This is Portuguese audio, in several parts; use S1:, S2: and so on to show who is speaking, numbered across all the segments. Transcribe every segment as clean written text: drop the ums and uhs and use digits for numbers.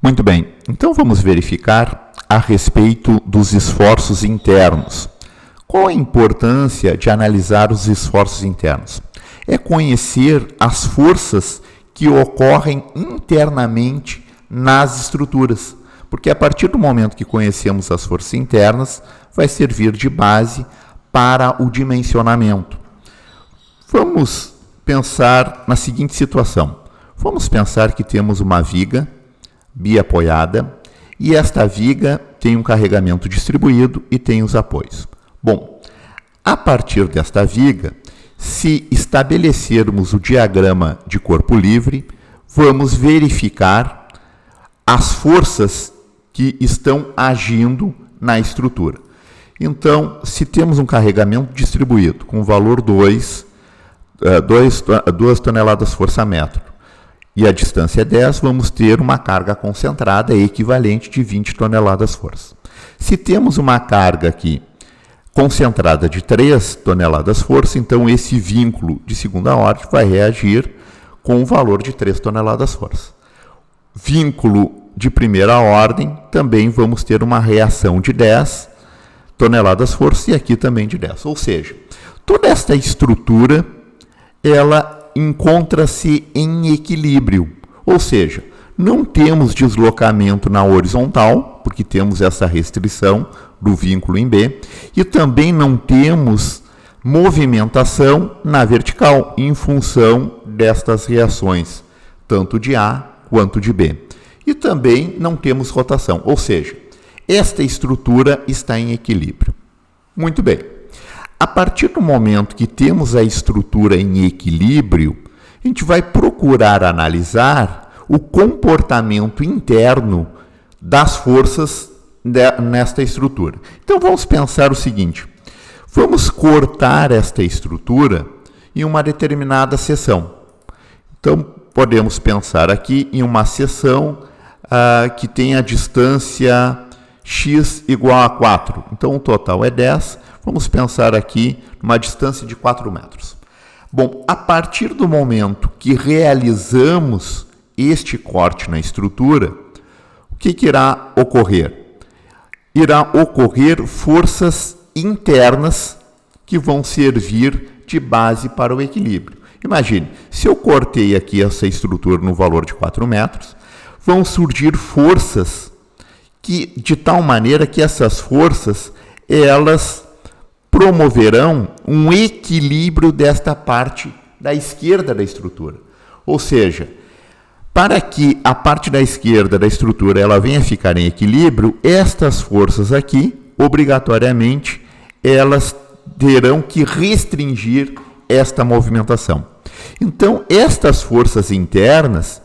S1: Muito bem, então vamos verificar a respeito dos esforços internos. Qual a importância de analisar os esforços internos? É conhecer as forças que ocorrem internamente nas estruturas, porque a partir do momento que conhecemos as forças internas, vai servir de base para o dimensionamento. Vamos pensar na seguinte situação. Vamos pensar que temos uma viga biapoiada e esta viga tem um carregamento distribuído e tem os apoios. Bom, a partir desta viga, se estabelecermos o diagrama de corpo livre, vamos verificar as forças que estão agindo na estrutura. Então, se temos um carregamento distribuído com valor 2 toneladas força-metro e a distância é 10, vamos ter uma carga concentrada equivalente de 20 toneladas força. Se temos uma carga aqui concentrada de 3 toneladas força, então esse vínculo de segunda ordem vai reagir com o valor de 3 toneladas força. Vínculo de primeira ordem, também vamos ter uma reação de 10 toneladas força e aqui também de 10. Ou seja, toda esta estrutura, ela encontra-se em equilíbrio. Ou seja, não temos deslocamento na horizontal, porque temos essa restrição do vínculo em B, e também não temos movimentação na vertical, em função destas reações, tanto de A quanto de B. E também não temos rotação, ou seja, esta estrutura está em equilíbrio. Muito bem. A partir do momento que temos a estrutura em equilíbrio, a gente vai procurar analisar o comportamento interno das forças nesta estrutura. Então vamos pensar o seguinte: vamos cortar esta estrutura em uma determinada seção. Então podemos pensar aqui em uma seção que tem a distância x igual a 4. Então o total é 10. Vamos pensar aqui numa distância de 4 metros. Bom, a partir do momento que realizamos este corte na estrutura, o que irá ocorrer? Irá ocorrer forças internas que vão servir de base para o equilíbrio. Imagine, se eu cortei aqui essa estrutura no valor de 4 metros, vão surgir forças que, de tal maneira que essas forças, elas promoverão um equilíbrio desta parte da esquerda da estrutura. Ou seja, para que a parte da esquerda da estrutura ela venha a ficar em equilíbrio, estas forças aqui, obrigatoriamente, elas terão que restringir esta movimentação. Então, estas forças internas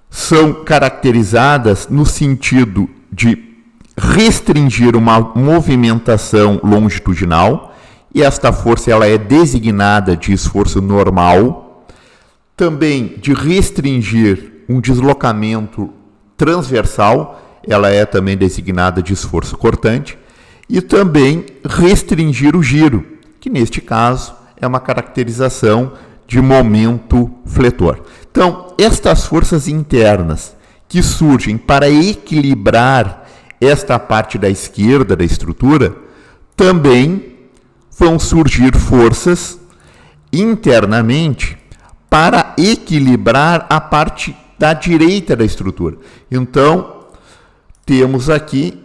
S1: são caracterizadas no sentido de restringir uma movimentação longitudinal, e esta força ela é designada de esforço normal, também de restringir um deslocamento transversal, ela é também designada de esforço cortante, e também restringir o giro, que neste caso é uma caracterização de momento fletor. Então, estas forças internas que surgem para equilibrar esta parte da esquerda da estrutura, também vão surgir forças internamente para equilibrar a parte da direita da estrutura. Então, temos aqui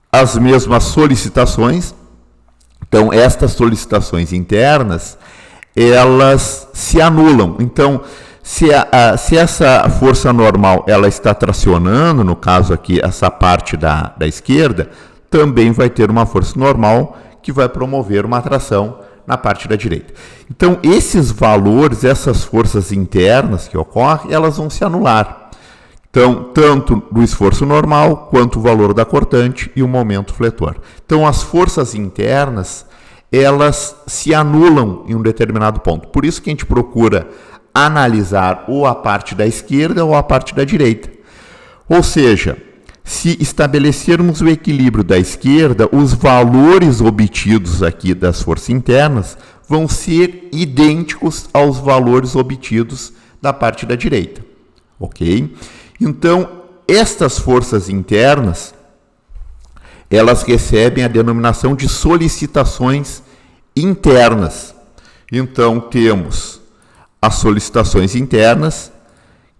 S1: as mesmas solicitações. Então, estas solicitações internas, elas se anulam. Então, se essa força normal ela está tracionando, no caso aqui, essa parte da esquerda, também vai ter uma força normal que vai promover uma atração na parte da direita. Então, esses valores, essas forças internas que ocorrem, elas vão se anular. Então, tanto do esforço normal, quanto o valor da cortante e o momento fletor. Então, as forças internas, elas se anulam em um determinado ponto. Por isso que a gente procura analisar ou a parte da esquerda ou a parte da direita. Ou seja, se estabelecermos o equilíbrio da esquerda, os valores obtidos aqui das forças internas vão ser idênticos aos valores obtidos da parte da direita. Ok? Então, estas forças internas, elas recebem a denominação de solicitações internas. Então, temos as solicitações internas,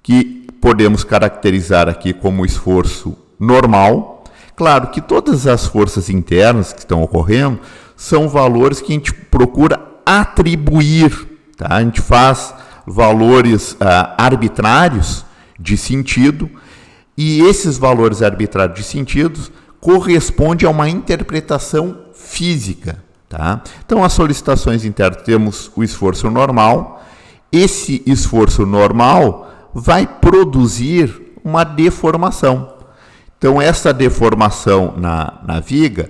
S1: que podemos caracterizar aqui como esforço normal. Claro que todas as forças internas que estão ocorrendo são valores que a gente procura atribuir, tá? A gente faz valores arbitrários de sentido, e esses valores arbitrários de sentido correspondem a uma interpretação física, tá? Então, as solicitações internas, temos o esforço normal. Esse esforço normal vai produzir uma deformação. Então, essa deformação na viga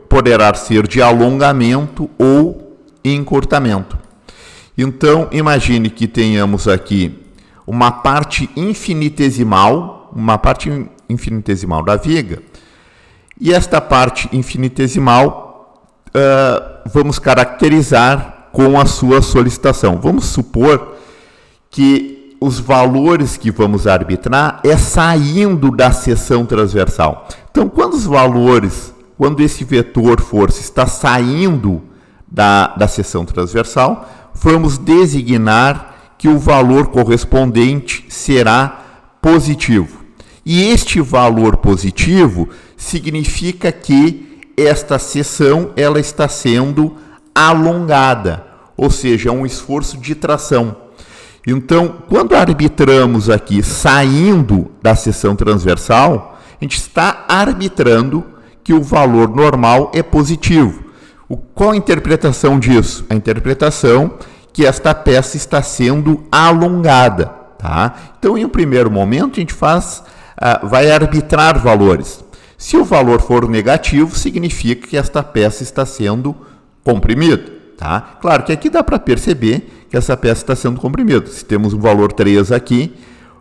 S1: poderá ser de alongamento ou encurtamento. Então, imagine que tenhamos aqui uma parte infinitesimal da viga, e esta parte infinitesimal vamos caracterizar com a sua solicitação. Vamos supor que os valores que vamos arbitrar é saindo da seção transversal. Então, quando esse vetor força está saindo da seção transversal, vamos designar que o valor correspondente será positivo. E este valor positivo significa que esta seção ela está sendo alongada, ou seja, é um esforço de tração. Então, quando arbitramos aqui saindo da seção transversal, a gente está arbitrando que o valor normal é positivo. Qual a interpretação disso? A interpretação que esta peça está sendo alongada, tá? Então, em um primeiro momento, a gente vai arbitrar valores. Se o valor for negativo, significa que esta peça está sendo comprimida, tá? Claro que aqui dá para perceber que essa peça está sendo comprimida. Se temos um valor 3 aqui,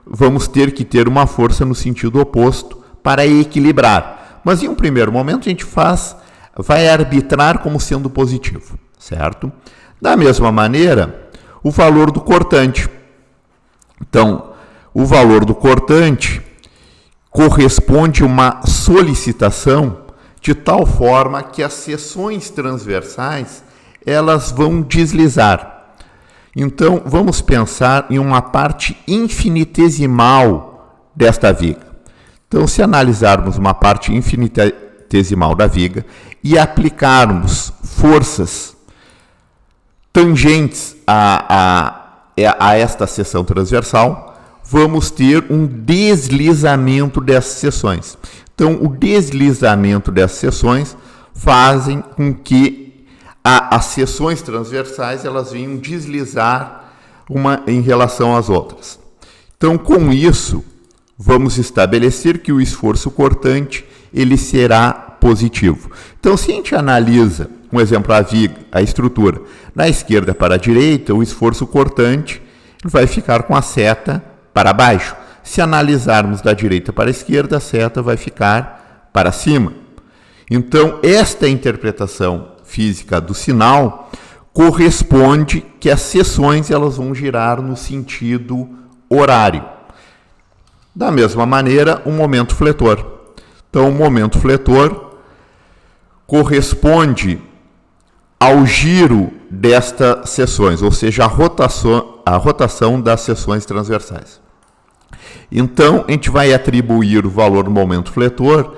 S1: vamos ter que ter uma força no sentido oposto para equilibrar. Mas em um primeiro momento a gente vai arbitrar como sendo positivo, certo? Da mesma maneira, o valor do cortante. Então, o valor do cortante corresponde a uma solicitação de tal forma que as seções transversais elas vão deslizar. Então, vamos pensar em uma parte infinitesimal desta viga. Então, se analisarmos uma parte infinitesimal da viga e aplicarmos forças tangentes a esta seção transversal, vamos ter um deslizamento dessas seções. Então, o deslizamento dessas seções fazem com que as seções transversais elas venham deslizar uma em relação às outras. Então, com isso, vamos estabelecer que o esforço cortante ele será positivo. Então, se a gente analisa, um exemplo, a viga, a estrutura, da esquerda para a direita, o esforço cortante vai ficar com a seta para baixo. Se analisarmos da direita para a esquerda, a seta vai ficar para cima. Então, esta interpretação física do sinal corresponde que as seções elas vão girar no sentido horário. Da mesma maneira, o momento fletor. Então, o momento fletor corresponde ao giro destas seções, ou seja, a rotação das seções transversais. Então, a gente vai atribuir o valor do momento fletor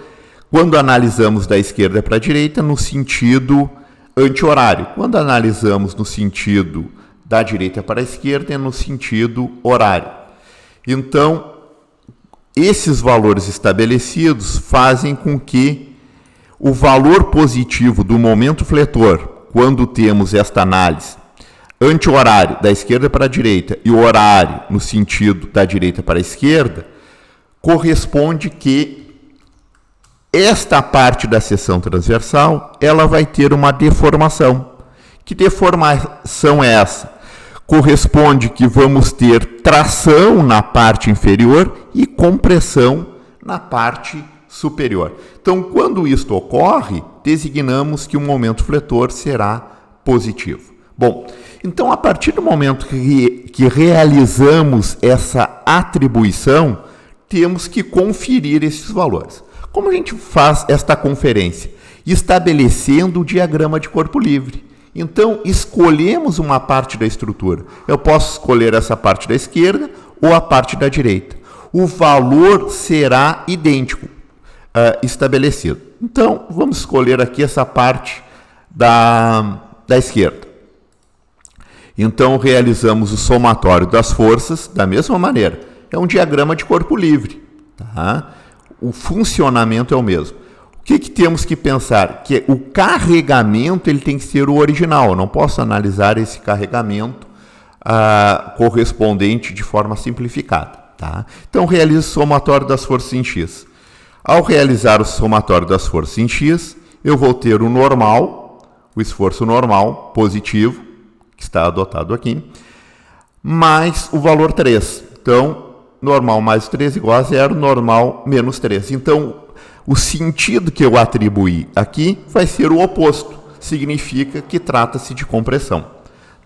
S1: quando analisamos da esquerda para a direita no sentido anti-horário. Quando analisamos no sentido da direita para a esquerda é no sentido horário. Então, esses valores estabelecidos fazem com que o valor positivo do momento fletor, quando temos esta análise anti-horário da esquerda para a direita e o horário no sentido da direita para a esquerda, corresponde que esta parte da seção transversal ela vai ter uma deformação. Que deformação é essa? Corresponde que vamos ter tração na parte inferior e compressão na parte superior. Então, quando isto ocorre, designamos que o momento fletor será positivo. Bom, então, a partir do momento que realizamos essa atribuição, temos que conferir esses valores. Como a gente faz esta conferência? Estabelecendo o diagrama de corpo livre. Então, escolhemos uma parte da estrutura. Eu posso escolher essa parte da esquerda ou a parte da direita. O valor será idêntico, estabelecido. Então, vamos escolher aqui essa parte da esquerda. Então, realizamos o somatório das forças da mesma maneira. É um diagrama de corpo livre. Tá? O funcionamento é o mesmo. O que temos que pensar? Que o carregamento ele tem que ser o original. Eu não posso analisar esse carregamento correspondente de forma simplificada. Tá? Então, realizo o somatório das forças em X. Ao realizar o somatório das forças em X, eu vou ter o normal, o esforço normal, positivo, que está adotado aqui, mais o valor 3. Então, normal mais 3 igual a 0, normal menos 3. Então, o sentido que eu atribuí aqui vai ser o oposto. Significa que trata-se de compressão.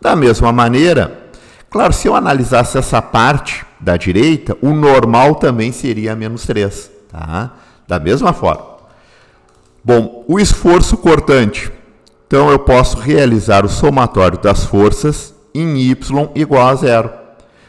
S1: Da mesma maneira, claro, se eu analisasse essa parte da direita, o normal também seria menos 3. Tá? Da mesma forma. Bom, o esforço cortante. Então, eu posso realizar o somatório das forças em Y igual a 0.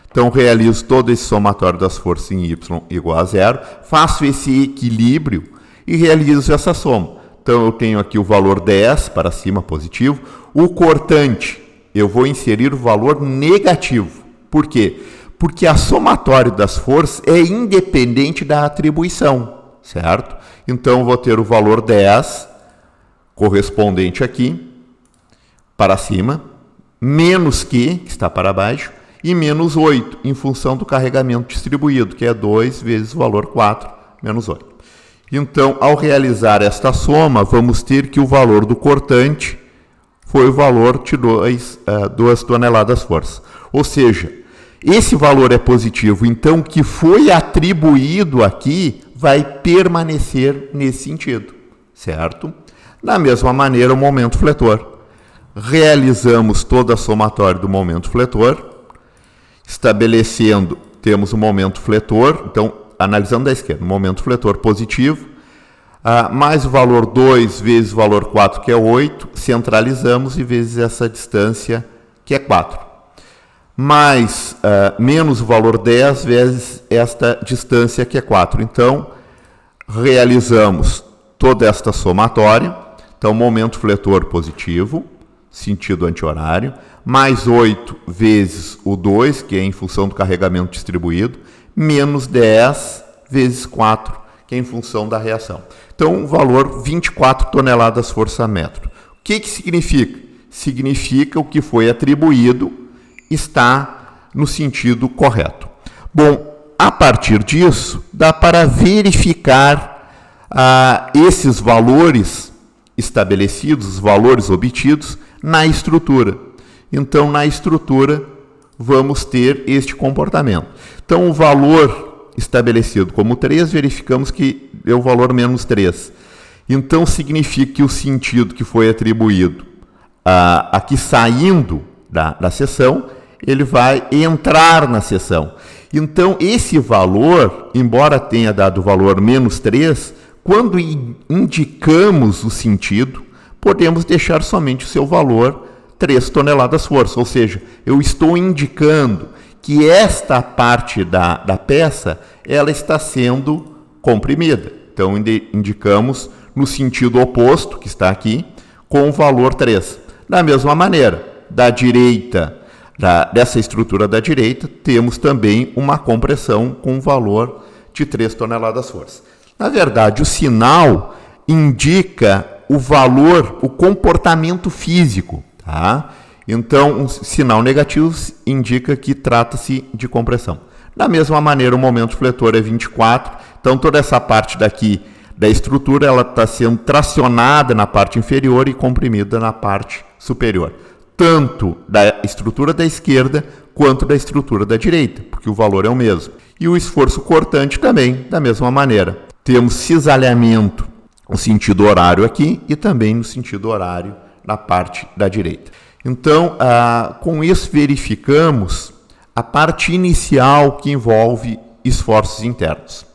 S1: Então, realizo todo esse somatório das forças em Y igual a 0, faço esse equilíbrio e realizo essa soma. Então, eu tenho aqui o valor 10 para cima, positivo. O cortante, eu vou inserir o valor negativo. Por quê? Porque a somatório das forças é independente da atribuição, certo? Então, eu vou ter o valor 10, correspondente aqui, para cima, menos que está para baixo, e menos 8, em função do carregamento distribuído, que é 2 vezes o valor 4, menos 8. Então, ao realizar esta soma, vamos ter que o valor do cortante foi o valor de 2 toneladas força. Ou seja, esse valor é positivo, então o que foi atribuído aqui vai permanecer nesse sentido, certo? Da mesma maneira, o momento fletor. Realizamos toda a somatória do momento fletor, estabelecendo, temos o momento fletor, então, analisando da esquerda, o momento fletor positivo, mais o valor 2 vezes o valor 4, que é 8, centralizamos e vezes essa distância, que é 4. Mais menos o valor 10 vezes esta distância, que é 4. Então, realizamos toda esta somatória. Então, momento fletor positivo, sentido anti-horário, mais 8 vezes o 2, que é em função do carregamento distribuído, menos 10 vezes 4, que é em função da reação. Então, o valor 24 toneladas força-metro. O que significa? Significa o que foi atribuído está no sentido correto. Bom, a partir disso, dá para verificar esses valores estabelecidos, os valores obtidos na estrutura. Então, na estrutura, vamos ter este comportamento. Então, o valor estabelecido como 3, verificamos que deu o valor menos 3. Então, significa que o sentido que foi atribuído aqui saindo da seção, ele vai entrar na seção. Então, esse valor, embora tenha dado o valor menos 3, quando indicamos o sentido, podemos deixar somente o seu valor 3 toneladas força. Ou seja, eu estou indicando que esta parte da peça ela está sendo comprimida. Então, indicamos no sentido oposto, que está aqui, com o valor 3. Da mesma maneira, da direita, dessa estrutura da direita, temos também uma compressão com valor de 3 toneladas força. Na verdade, o sinal indica o valor, o comportamento físico. Tá? Então, um sinal negativo indica que trata-se de compressão. Da mesma maneira, o momento fletor é 24. Então, toda essa parte daqui da estrutura ela está sendo tracionada na parte inferior e comprimida na parte superior. Tanto da estrutura da esquerda quanto da estrutura da direita, porque o valor é o mesmo. E o esforço cortante também, da mesma maneira. Temos cisalhamento no sentido horário aqui e também no sentido horário na parte da direita. Então, com isso verificamos a parte inicial que envolve esforços internos.